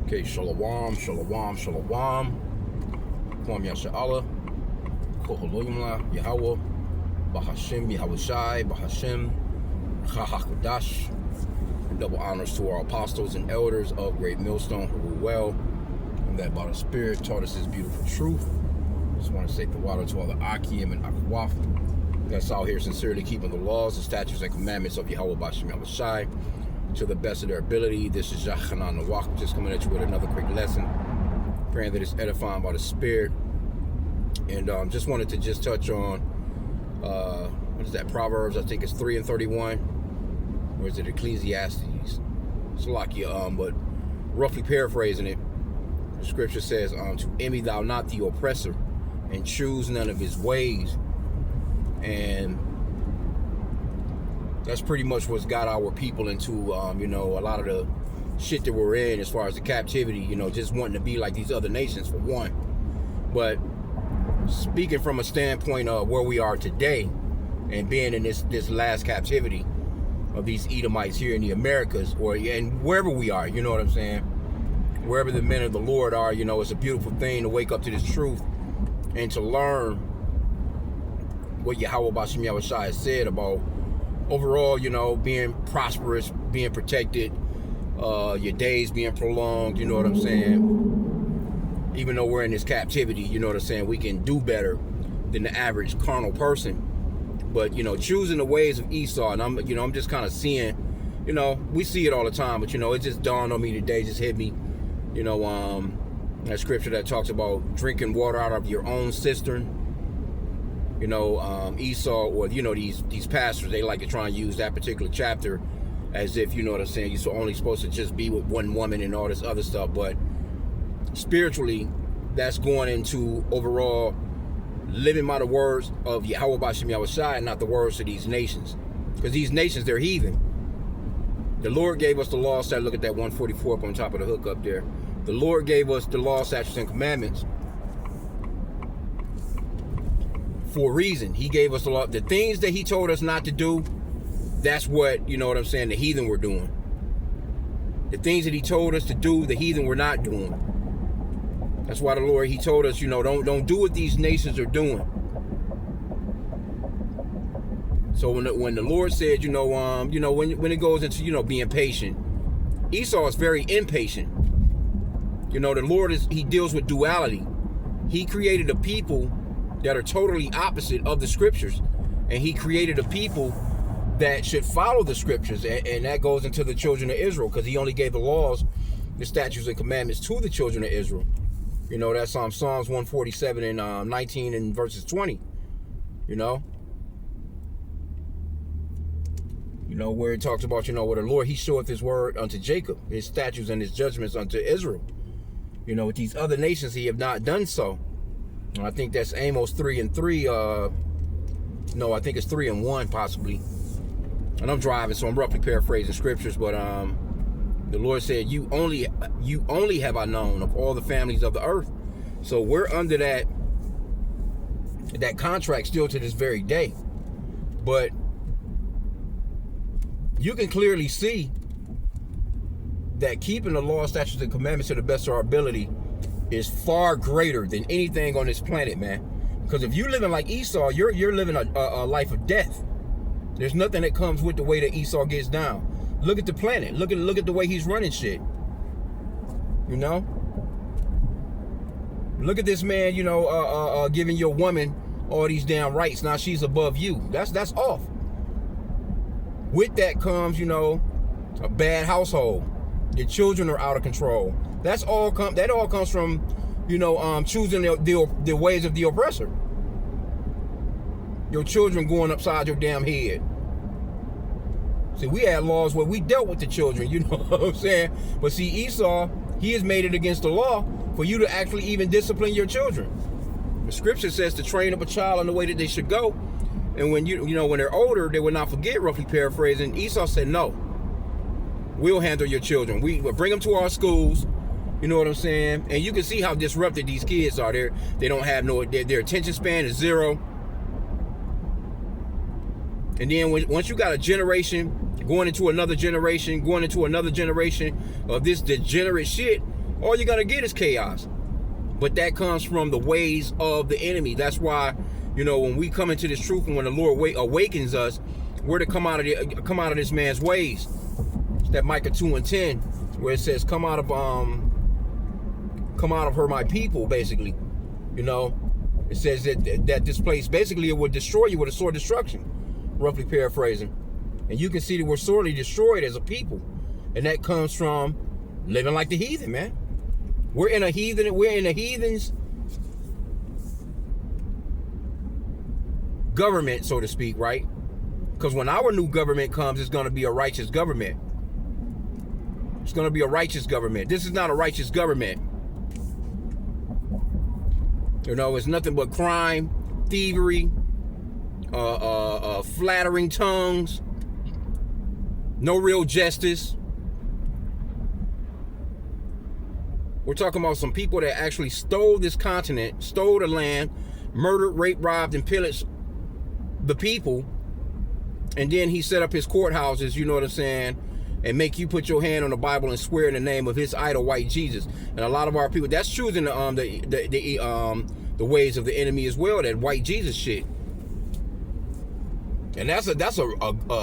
Okay, shalom, shalom, shalom. Kwam Yasha'Allah, Koholoyumla, Yahweh, Bahashim, Yahushai, Bahashim, Chahakodash. Double honors to our apostles and elders of Great Millstone who rule well, and that by the Spirit taught us His beautiful truth. Just want to say the water to all the Akim and Akwaf that's out here sincerely keeping the laws, the statutes, and commandments of Yahweh Bashim Yahushai to the best of their ability. This is Yachanan Nawak, just coming at you with another quick lesson, praying that it's edifying by the Spirit. And just wanted to just touch on what is that, Proverbs, I think it's 3 and 31, or is it Ecclesiastes? Salakia, but roughly paraphrasing it, the scripture says, to envy thou not the oppressor, and choose none of his ways. And that's pretty much what's got our people into, a lot of the shit that we're in as far as the captivity, just wanting to be like these other nations for one. But speaking from a standpoint of where we are today and being in this last captivity of these Edomites here in the Americas, and wherever we are, you know what I'm saying? Wherever the men of the Lord are, it's a beautiful thing to wake up to this truth and to learn what Yahweh Bashim Yahushai has said about overall, being prosperous, being protected, your days being prolonged, you know what I'm saying? Even though we're in this captivity, you know what I'm saying, we can do better than the average carnal person. But, choosing the ways of Esau, and I'm just kind of seeing, we see it all the time, but, it just dawned on me today, just hit me, that scripture that talks about drinking water out of your own cistern. Esau, or, these pastors, they like to try and use that particular chapter as if, you know what I'm saying, you're only supposed to just be with one woman and all this other stuff. But spiritually, that's going into overall living by the words of Yahweh Bashim Yahushai and not the words of these nations. Because these nations, they're heathen. The Lord gave us the law, look at that 144 up on top of the hook up there. The Lord gave us the law, statutes, and commandments for a reason. He gave us the law. The things that He told us not to do, that's what, the heathen were doing. The things that He told us to do, the heathen were not doing. That's why the Lord, He told us, don't do what these nations are doing. So when the Lord said, when it goes into, being patient, Esau is very impatient. The Lord He deals with duality. He created a people that are totally opposite of the scriptures, and He created a people that should follow the scriptures, and that goes into the children of Israel, because He only gave the laws, the statutes, and commandments to the children of Israel. That's Psalms 147 and 19 and verses 20. Where it talks about, where the Lord, He showeth His word unto Jacob, His statutes and His judgments unto Israel. With these other nations, He have not done so. I think that's Amos 3 and 3. No, I think it's 3 and 1 possibly. And I'm driving, so I'm roughly paraphrasing scriptures. But the Lord said, "You only have I known of all the families of the earth." So we're under that contract still to this very day. But you can clearly see that keeping the law, statutes, and commandments to the best of our ability is far greater than anything on this planet, man. Because if you're living like Esau, you're living a life of death. There's nothing that comes with the way that Esau gets down. Look at the planet. Look at the way he's running shit. Look at this man, giving your woman all these damn rights. Now she's above you. That's off. With that comes, a bad household. Your children are out of control. That all comes from, choosing the ways of the oppressor. Your children going upside your damn head. See, we had laws where we dealt with the children, you know what I'm saying? But see, Esau, he has made it against the law for you to actually even discipline your children. The scripture says to train up a child in the way that they should go. And when when they're older, they will not forget, roughly paraphrasing. Esau said, no, we'll handle your children. We will bring them to our schools. You know what I'm saying? And you can see how disrupted these kids are. They don't have their attention span is zero. And then once you got a generation going into another generation of this degenerate shit, all you're going to get is chaos. But that comes from the ways of the enemy. That's why, when we come into this truth and when the Lord awakens us, we're to come out of this man's ways. It's that Micah 2:10, where it says, come out of her, my people, basically. It says that this place, basically, it would destroy you with a sword of destruction, roughly paraphrasing. And you can see that we're sorely destroyed as a people. And that comes from living like the heathen, man. We're in a heathen's government, so to speak, right? Because when our new government comes, it's going to be a righteous government. It's going to be a righteous government. This is not a righteous government. It's nothing but crime, thievery, flattering tongues, no real justice. We're talking about some people that actually stole this continent, stole the land, murdered, raped, robbed, and pillaged the people. And then he set up his courthouses, you know what I'm saying, and make you put your hand on the Bible and swear in the name of his idol, white Jesus. And a lot of our people, that's choosing the ways of the enemy as well, that white Jesus shit. And that's a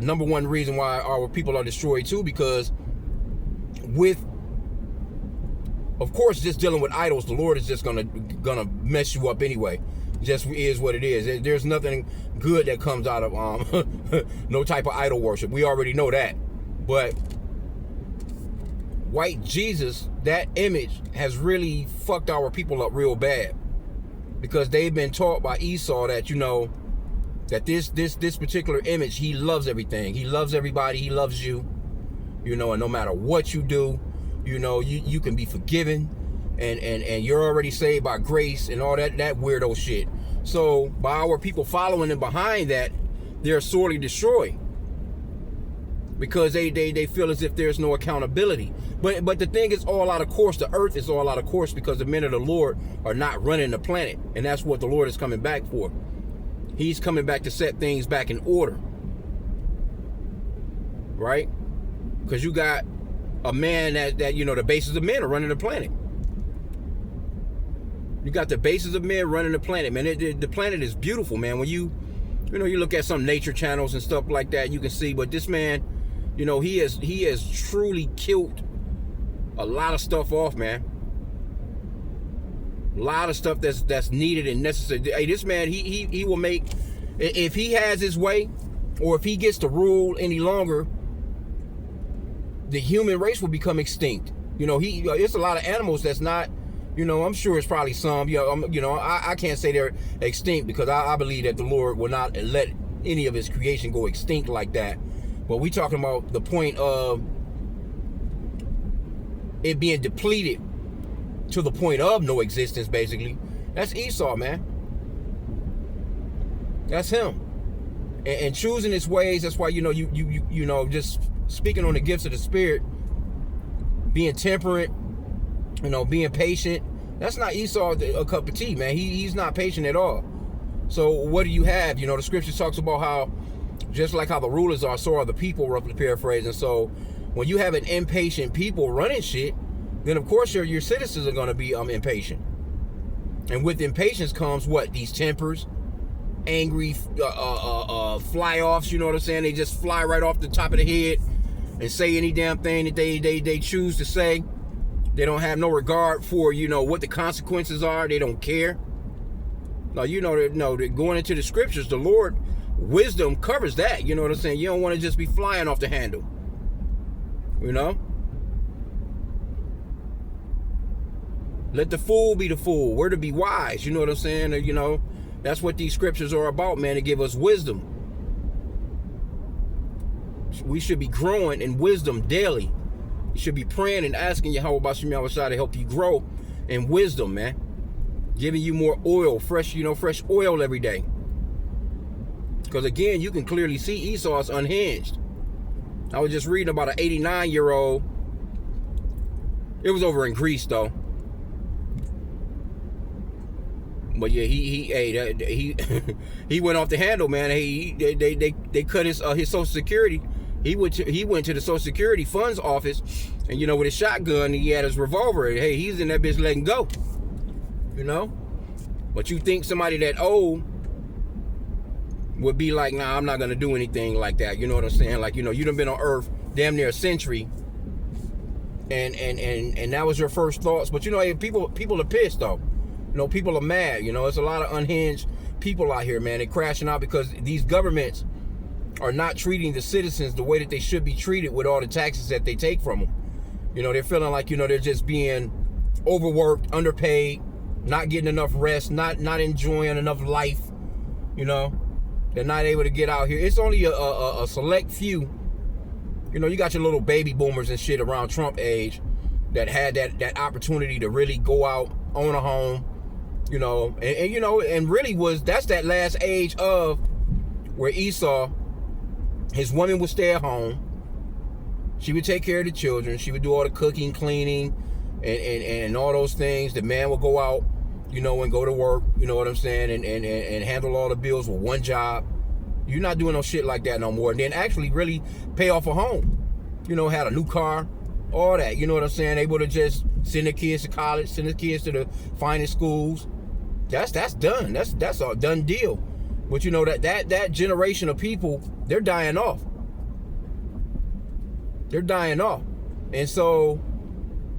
number one reason why our people are destroyed too, because of course, just dealing with idols, the Lord is just gonna mess you up anyway. Just is what it is. There's nothing good that comes out of no type of idol worship. We already know that. But white Jesus, that image has really fucked our people up real bad, because they've been taught by Esau that that this particular image, he loves everything. He loves everybody. He loves you. And no matter what you do, you can be forgiven, and you're already saved by grace and all that weirdo shit. So by our people following and behind that, they're sorely destroyed, because they feel as if there's no accountability. But the thing is all out of course. The earth is all out of course because the men of the Lord are not running the planet, and that's what the Lord is coming back for. He's coming back to set things back in order, right? Because you got a man that the bases of men are running the planet. You got the bases of men running the planet, man. The planet is beautiful, man. When you look at some nature channels and stuff like that, you can see. But this man, he has truly killed a lot of stuff off, man. A lot of stuff that's needed and necessary. Hey, this man, he will make, if he has his way, or if he gets to rule any longer, the human race will become extinct. It's a lot of animals that's not, I'm sure it's probably some, I can't say they're extinct, because I believe that the Lord will not let any of his creation go extinct like that. But we talking about the point of it being depleted to the point of no existence, basically. That's Esau, man. That's him. And choosing his ways, that's why, just speaking on the gifts of the Spirit, being temperate, being patient. That's not Esau a cup of tea, man. He's not patient at all. So what do you have? The scripture talks about how, just like how the rulers are, so are the people, roughly paraphrasing. So when you have an impatient people running shit, then of course your citizens are going to be impatient. And with impatience comes what? These tempers, angry fly-offs, you know what I'm saying? They just fly right off the top of the head and say any damn thing that they choose to say. They don't have no regard for, what the consequences are. They don't care. Now, they're going into the scriptures, the Lord, wisdom covers that. You know what I'm saying? You don't want to just be flying off the handle. Let the fool be the fool. We're to be wise. You know what I'm saying? That's what these scriptures are about, man, to give us wisdom. We should be growing in wisdom daily. You should be praying and asking Yahweh Bashim Yahushua to help you grow in wisdom, man. Giving you more oil, fresh oil every day. Because again, you can clearly see Esau is unhinged. I was just reading about an 89-year-old. It was over in Greece, though. But yeah, he went off the handle, man. They cut his Social Security He went to the Social Security Funds office, and with his shotgun, he had his revolver. Hey, he's in that bitch letting go. But you think somebody that old would be like, nah, I'm not gonna do anything like that. You know what I'm saying? Like, you done been on Earth damn near a century, and that was your first thoughts. But people are pissed though. People are mad. It's a lot of unhinged people out here, man. They're crashing out because these governments are not treating the citizens the way that they should be treated with all the taxes that they take from them. They're feeling like, they're just being overworked, underpaid, not getting enough rest, not enjoying enough life. They're not able to get out here. It's only a select few. You got your little baby boomers and shit around Trump age that had that opportunity to really go out, own a home, and really that's that last age of where Esau, his woman would stay at home. She would take care of the children. She would do all the cooking, cleaning, and all those things. The man would go out, and go to work, you know what I'm saying, and handle all the bills with one job. You're not doing no shit like that no more. And then actually really pay off a home. Had a new car, all that. You know what I'm saying? Able to just send their kids to college, send their kids to the finest schools. That's done. That's a done deal. But that generation of people, they're dying off. They're dying off. And so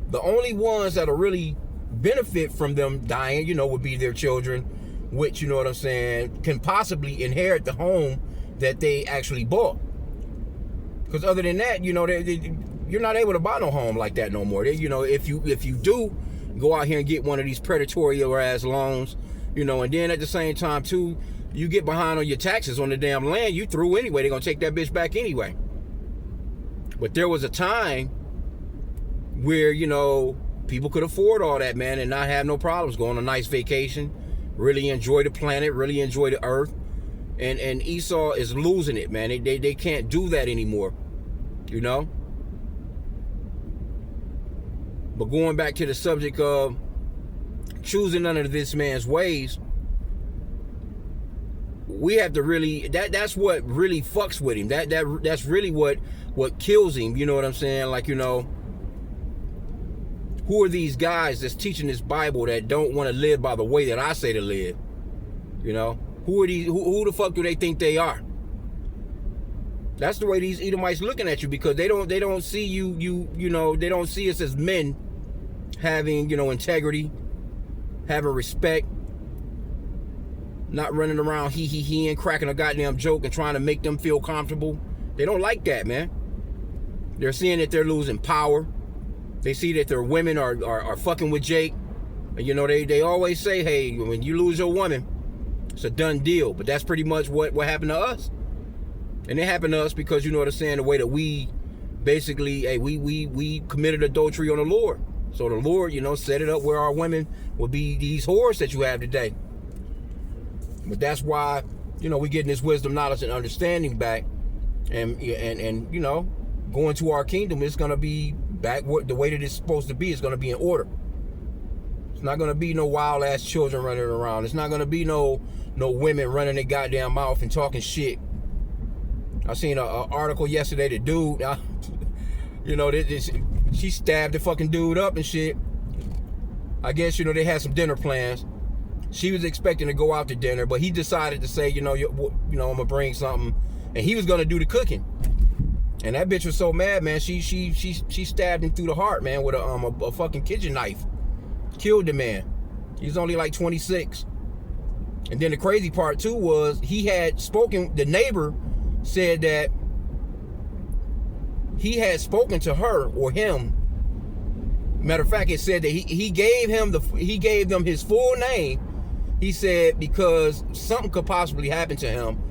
the only ones that'll really benefit from them dying, would be their children, which, you know what I'm saying, can possibly inherit the home that they actually bought. Because other than that, you're not able to buy no home like that no more. If you do go out here and get one of these predatory ass loans, and then at the same time too, you get behind on your taxes on the damn land you threw anyway. They're gonna take that bitch back anyway. But there was a time where, people could afford all that, man, and not have no problems, go on a nice vacation, really enjoy the planet, really enjoy the earth. And Esau is losing it, man. They can't do that anymore, But going back to the subject of choosing under this man's ways, we have to really, that's what really fucks with him. That's really what kills him, you know what I'm saying? Like, who are these guys that's teaching this Bible that don't want to live by the way that I say to live? Who are these? Who the fuck do they think they are? That's the way these Edomites looking at you, because they don't see you they don't see us as men having integrity, having respect, not running around he and cracking a goddamn joke and trying to make them feel comfortable. They don't like that, man. They're seeing that they're losing power. They see that their women are fucking with Jake. And they always say, hey, when you lose your woman, it's a done deal. But that's pretty much what happened to us. And it happened to us because, you know what I'm saying, the way that we basically, hey, we committed adultery on the Lord. So the Lord, set it up where our women would be these whores that you have today. But that's why, we're getting this wisdom, knowledge, and understanding back. And going to our kingdom, it's going to be back the way that it's supposed to be. It's going to be in order. It's not going to be no wild ass children running around. It's not going to be no women running their goddamn mouth and talking shit. I seen an article yesterday. The dude, she stabbed the fucking dude up and shit. I guess they had some dinner plans. She was expecting to go out to dinner, but he decided to say, I'm gonna bring something, and he was gonna do the cooking. And that bitch was so mad, man. She stabbed him through the heart, man, with a fucking kitchen knife. Killed the man. He's only like 26. And then the crazy part too was he had spoken. The neighbor said that he had spoken to her or him. Matter of fact, it said that he gave them his full name. He said because something could possibly happen to him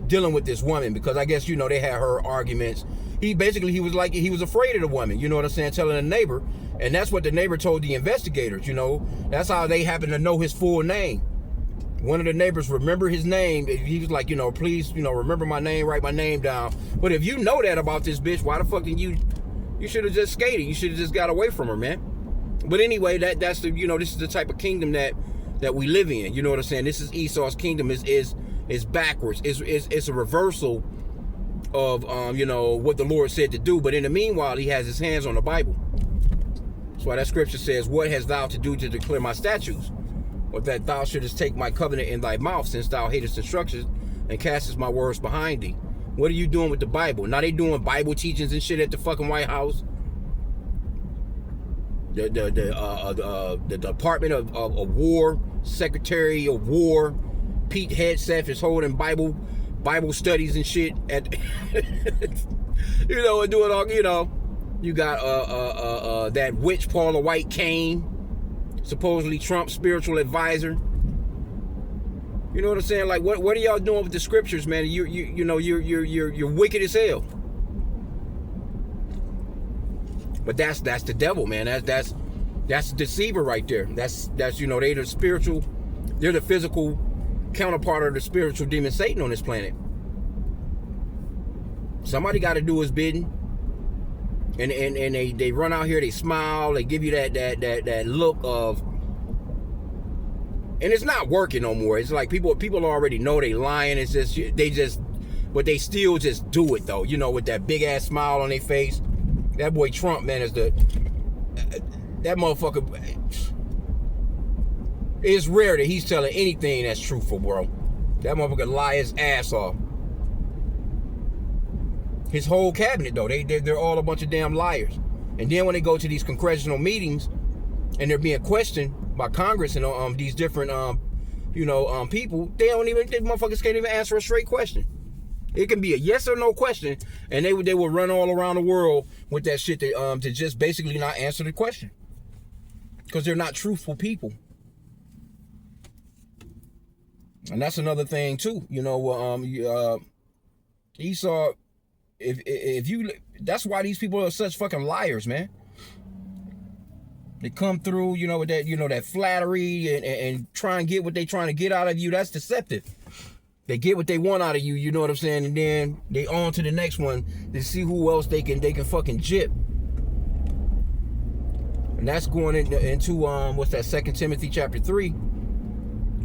dealing with this woman, because I guess they had her arguments. He was afraid of the woman, you know what I'm saying, telling the neighbor, and that's what the neighbor told the investigators. That's how they happened to know his full name. One of the neighbors remembered his name. He was like, please, remember my name, write my name down. But if you know that about this bitch, why the fuck didn't you should have just skated. You should have just got away from her, man. But anyway, that's the this is the type of kingdom that we live in. You know what I'm saying? This is Esau's kingdom is backwards. It's a reversal of what the Lord said to do. But in the meanwhile, he has his hands on the Bible. That's why that scripture says, what hast thou to do to declare my statutes? Or that thou shouldest take my covenant in thy mouth, since thou hatest instructions and castest my words behind thee. What are you doing with the Bible? Now they doing Bible teachings and shit at the fucking White House. The Department of War, Secretary of War, Pete Hegseth is holding Bible studies and shit at and doing all, you got that witch Paula White Kane, supposedly Trump's spiritual advisor. You know what I'm saying? Like, what are y'all doing with the scriptures, man? You're wicked as hell. But that's the devil, man. That's the deceiver right there. That's they're the spiritual, they're the physical counterpart of the spiritual demon Satan on this planet. Somebody got to do his bidding. And they run out here, they smile, they give you that look of, and it's not working no more. It's like people already know they lying. It's just but they still just do it though. With that big ass smile on their face. That boy Trump, man, is that motherfucker. It's rare that he's telling anything that's truthful, bro. That motherfucker lie his ass off. His whole cabinet, though, they're all a bunch of damn liars. And then when they go to these congressional meetings and they're being questioned by Congress and these different people, they motherfuckers can't even answer a straight question. It can be a yes or no question, and they will run all around the world with that shit to just basically not answer the question, because they're not truthful people. And that's another thing too. Esau. If you, that's why these people are such fucking liars, man. They come through, with that, that flattery and try and get what they trying to get out of you. That's deceptive. They get what they want out of you, you know what I'm saying? And then they on to the next one to see who else they can fucking jip. And that's going into what's that, 2 Timothy chapter 3,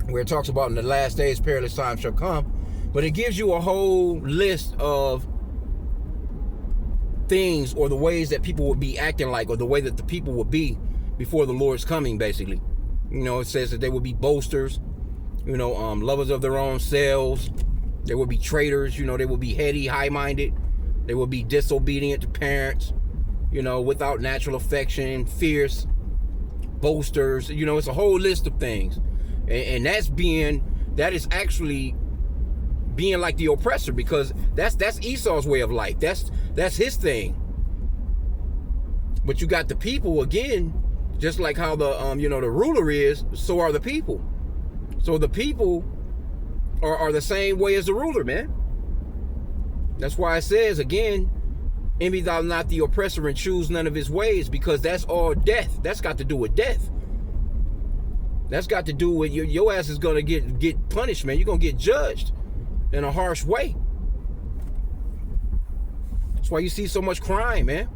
where it talks about in the last days perilous times shall come. But it gives you a whole list of things, or the ways that people would be acting like, or the way that the people would be before the Lord's coming, basically. It says that they would be boasters, lovers of their own selves. They would be traitors, they would be heady, high-minded. They would be disobedient to parents, without natural affection, fierce, boasters. It's a whole list of things. And that is actually being like the oppressor, because that's Esau's way of life. That's his thing. But you got the people, again, just like how the the ruler is, so are the people. So the people are the same way as the ruler, man. That's why it says again, envy thou not the oppressor and choose none of his ways, because that's all death. That's got to do with death. That's got to do with your ass is gonna get punished, man. You're gonna get judged in a harsh way. That's why you see so much crime, man.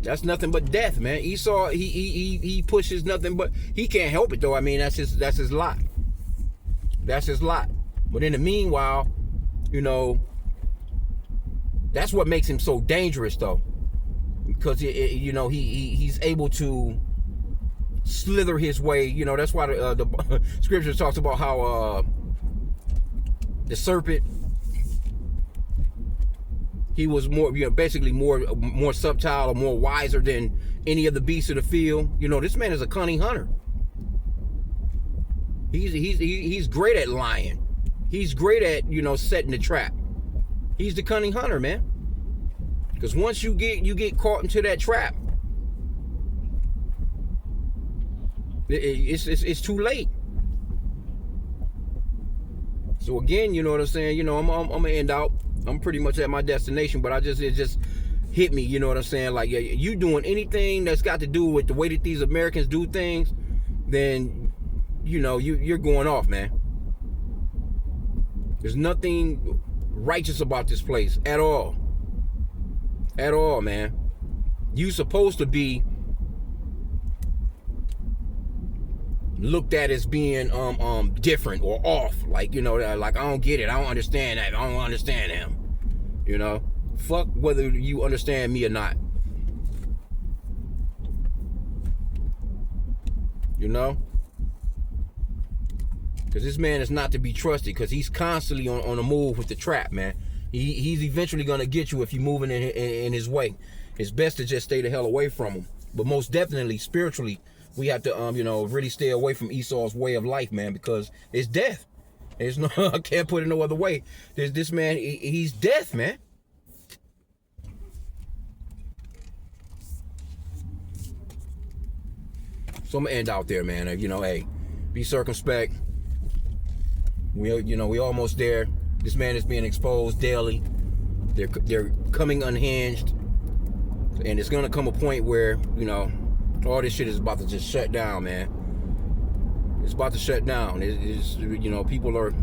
That's nothing but death, man. Esau, he pushes nothing but, he can't help it though. I mean, that's his lot. That's his lot. But in the meanwhile, that's what makes him so dangerous though, because he's able to slither his way. That's why the scripture talks about how the serpent, he was more, basically more subtle or more wiser than any of the beasts of the field. This man is a cunning hunter. He's great at lying. He's great at setting the trap. He's the cunning hunter, man. Because once you get caught into that trap, it's too late. So again, you know what I'm saying? I'm gonna end out. I'm pretty much at my destination, but it just hit me, you know what I'm saying? Like, you doing anything that's got to do with the way that these Americans do things, then you're going off, man. There's nothing righteous about this place at all. At all, man. You supposed to be looked at as being different or off. Like, you know, like, I don't get it. I don't understand that. I don't understand him. You know? Fuck whether you understand me or not. You know? Because this man is not to be trusted, because he's constantly on the move with the trap, man. He's eventually going to get you if you're moving in his way. It's best to just stay the hell away from him. But most definitely, spiritually, we have to, you know, really stay away from Esau's way of life, man, because it's death. There's no, I can't put it no other way. This man, he's death, man. So I'm gonna end out there, man. You know, hey, be circumspect. We almost there. This man is being exposed daily. They're coming unhinged, and it's gonna come a point where, you know, all this shit is about to just shut down, man. It's about to shut down. It's, you know, people are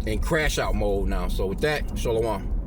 in crash out mode now. So with that, shalom.